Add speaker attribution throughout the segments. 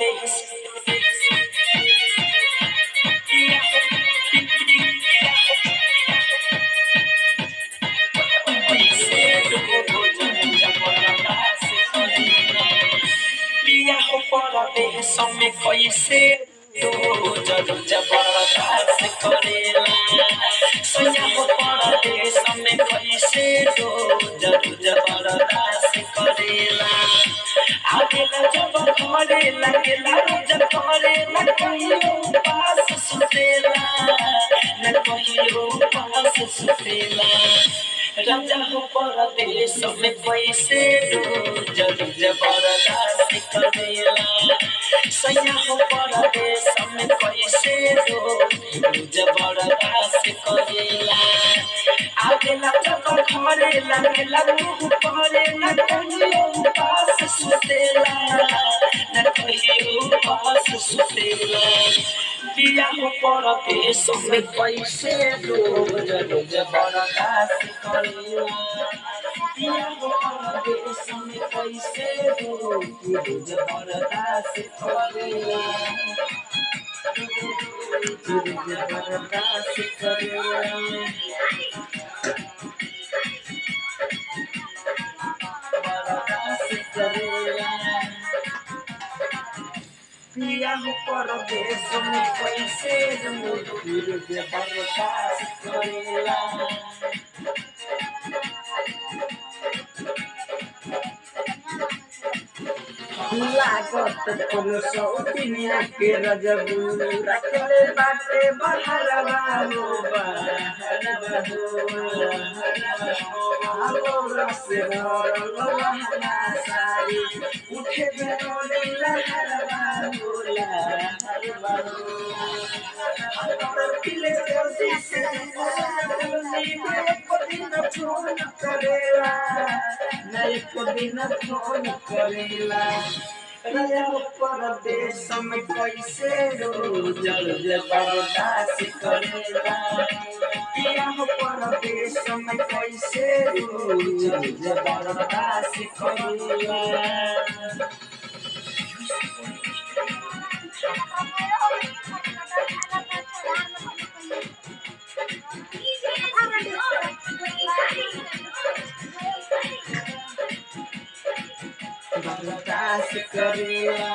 Speaker 1: परदेश कैसे भोजन जबरदस्त करेला पिया हो परदेश में कैसे भोजन जबरदस्त करेला सैया हो परदेश में कैसे भोजन जबरदस्त करेला आगेला जब घरे लगेला जब घरे न कहियो पास सुतेला न कहियो पास सुतेला राजा हो परदेश में कैसे जरूर जबरदस्त करेला सैया हो परदेश में कैसे जरूर जबरदस्त करेला आगेला जब घरे लगेला मुँह पहरे न कहियो पास सुतेला न कहियो पास सुतेला दिया हो परदेश में कैसे रोज जबरदस्त करेला दिया हो परदेश में कैसे रोज जबरदस्त करेला जबरदस्त करेला पिया हो परदेश में कैसे जबरदस्त करेला लागत कोनो सौतिनिया के रजबू रखले बाटे बहरवा हो बहरवा हो रस भरल बहना सारी उठे बेरोले लहरवा हो लहरवा हो पिले जल्दी से दिन फोन करेला नहीं को दिन फोन करेला राजा परदेश में कैसे रोज जबरदस्त करेला पिया हो परदेश में कैसे रोज जबरदस्त करेला बर्दाश्त करेला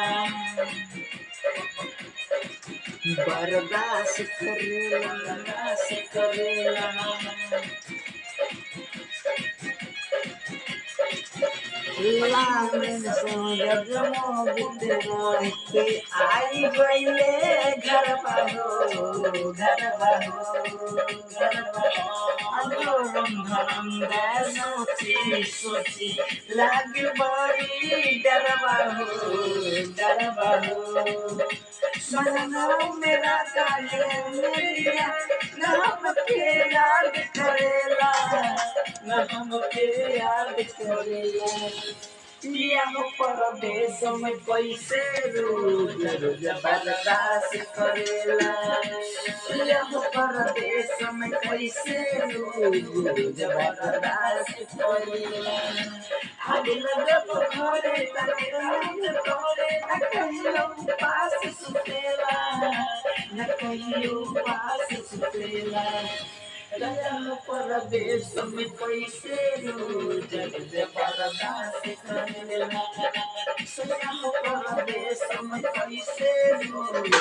Speaker 1: बर्दाश्त करेला बर्दाश्त करेला लालन सूरज मोबिते रहते आई गईले घर बहो घर अंदर सोची सोची लाग बड़ी डरवा हो सजना मेरा काले मेरिया नाम के याद करेला नाम के याद करेला पिया हो परदेश में कैसे रोज जबरदस्त करेला पिया हो परदेश में कैसे रोज जबरदस्त करेला आगे जब घरे न कहियो पास सुतेला न कहियो पास सुतेला राजा हो परदेश में कैसे रोज जबरदस्त करेला सैया हो परदेश में कैसे रोज